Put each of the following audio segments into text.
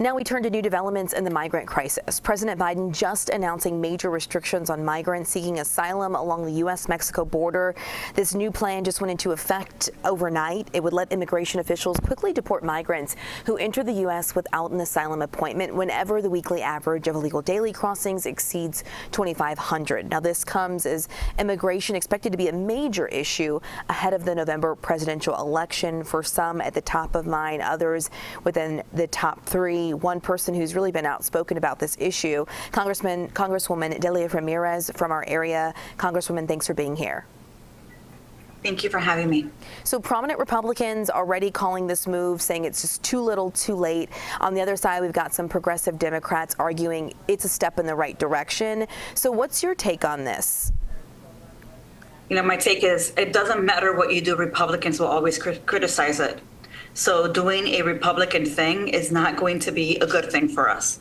Now we turn to new developments in the migrant crisis. President Biden just announcing major restrictions on migrants seeking asylum along the U.S. Mexico border. This new plan just went into effect overnight. It would let immigration officials quickly deport migrants who enter the U.S. without an asylum appointment whenever the weekly average of illegal daily crossings exceeds 2,500. Now this comes as immigration expected to be a major issue ahead of the November presidential election. For some at the top of mind, others within the top three. One person who's really been outspoken about this issue, Congresswoman Delia Ramirez from our area. Congresswoman, thanks for being here. Thank you for having me. So prominent Republicans already calling this move, saying it's just too little, too late. On the other side, we've got some progressive Democrats arguing it's a step in the right direction. So what's your take on this? You know, my take is it doesn't matter what you do, Republicans will always criticize it. So doing a Republican thing is not going to be a good thing for us.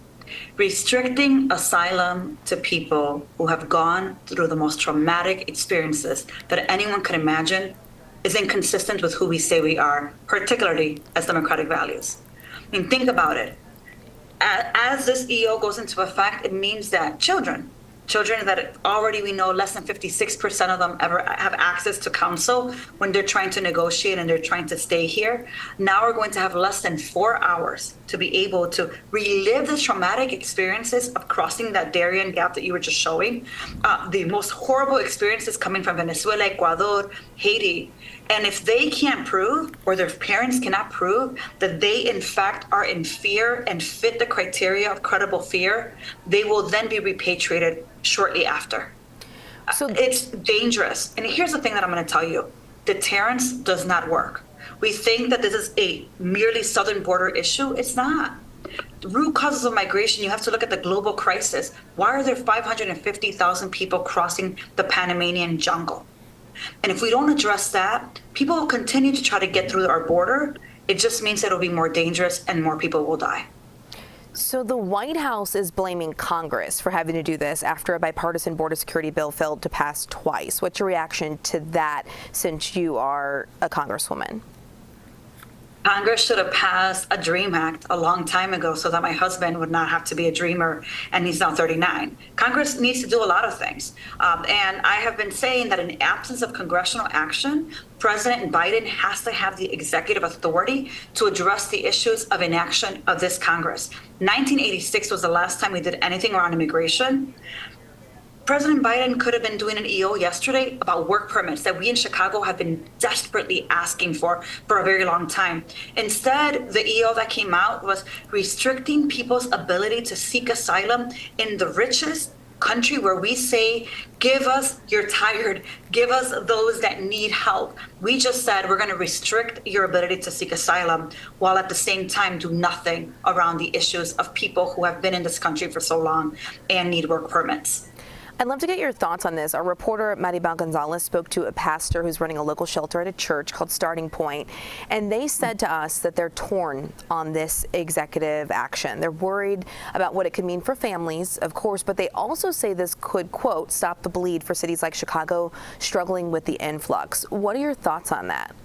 Restricting asylum to people who have gone through the most traumatic experiences that anyone could imagine is inconsistent with who we say we are, particularly as democratic values. I mean, think about it. As this EO goes into effect, it means that children that already we know less than 56% of them ever have access to counsel when they're trying to negotiate and they're trying to stay here. Now we're going to have less than 4 hours to be able to relive the traumatic experiences of crossing that Darien Gap that you were just showing, the most horrible experiences coming from Venezuela, Ecuador, Haiti. And if they can't prove, or their parents cannot prove, that they in fact are in fear and fit the criteria of credible fear, they will then be repatriated shortly after. So it's dangerous. And here's the thing that I'm going to tell you. Deterrence does not work. We think that this is a merely southern border issue. It's not. The root causes of migration, you have to look at the global crisis. Why are there 550,000 people crossing the Panamanian jungle? And if we don't address that, people will continue to try to get through our border. It just means that it'll be more dangerous and more people will die. So the White House is blaming Congress for having to do this after a bipartisan border security bill failed to pass twice. What's your reaction to that since you are a Congresswoman? Congress should have passed a DREAM Act a long time ago so that my husband would not have to be a dreamer, and he's now 39. Congress needs to do a lot of things. And I have been saying that in absence of congressional action, President Biden has to have the executive authority to address the issues of inaction of this Congress. 1986 was the last time we did anything around immigration. President Biden could have been doing an EO yesterday about work permits that we in Chicago have been desperately asking for a very long time. Instead, the EO that came out was restricting people's ability to seek asylum in the richest country where we say, give us, you're tired, give us those that need help. We just said we're going to restrict your ability to seek asylum while at the same time do nothing around the issues of people who have been in this country for so long and need work permits. I'd love to get your thoughts on this. Our reporter, Maribel Gonzalez, spoke to a pastor who's running a local shelter at a church called Starting Point, and they said to us that they're torn on this executive action. They're worried about what it could mean for families, of course, but they also say this could, quote, stop the bleed for cities like Chicago struggling with the influx. What are your thoughts on that?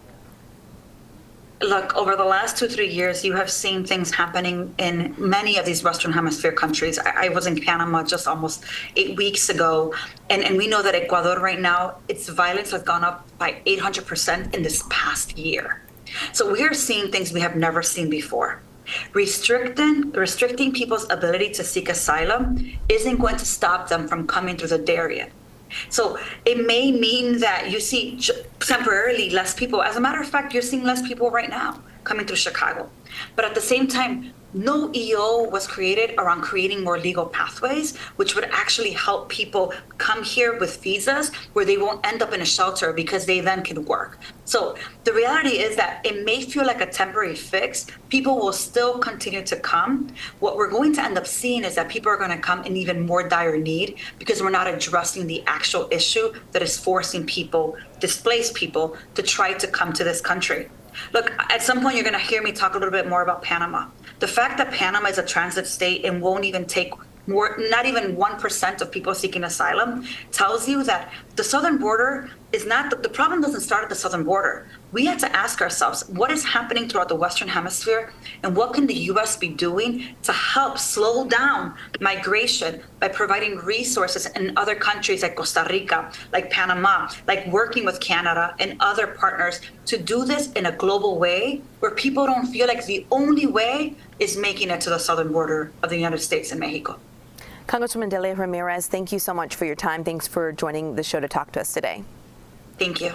Look, over the last 2-3 years, you have seen things happening in many of these Western Hemisphere countries. I was in Panama just almost 8 weeks ago, and we know that Ecuador right now, its violence has gone up by 800% in this past year. So we are seeing things we have never seen before. Restricting people's ability to seek asylum isn't going to stop them from coming through the Darien. So it may mean that you see temporarily less people. As a matter of fact, you're seeing less people right now coming through Chicago. But at the same time, no EO was created around creating more legal pathways, which would actually help people come here with visas where they won't end up in a shelter because they then can work. So the reality is that it may feel like a temporary fix. People will still continue to come. What we're going to end up seeing is that people are going to come in even more dire need because we're not addressing the actual issue that is forcing people, displaced people, to try to come to this country. Look, at some point, you're going to hear me talk a little bit more about Panama. The fact that Panama is a transit state and won't even take not even 1% of people seeking asylum tells you that the southern border is not, the problem doesn't start at the southern border. we had to ask ourselves, what is happening throughout the Western Hemisphere, and what can the U.S. be doing to help slow down migration by providing resources in other countries like Costa Rica, like Panama, like working with Canada and other partners to do this in a global way where people don't feel like the only way is making it to the southern border of the United States and Mexico. Congresswoman Delia Ramirez, thank you so much for your time. Thanks for joining the show to talk to us today. Thank you.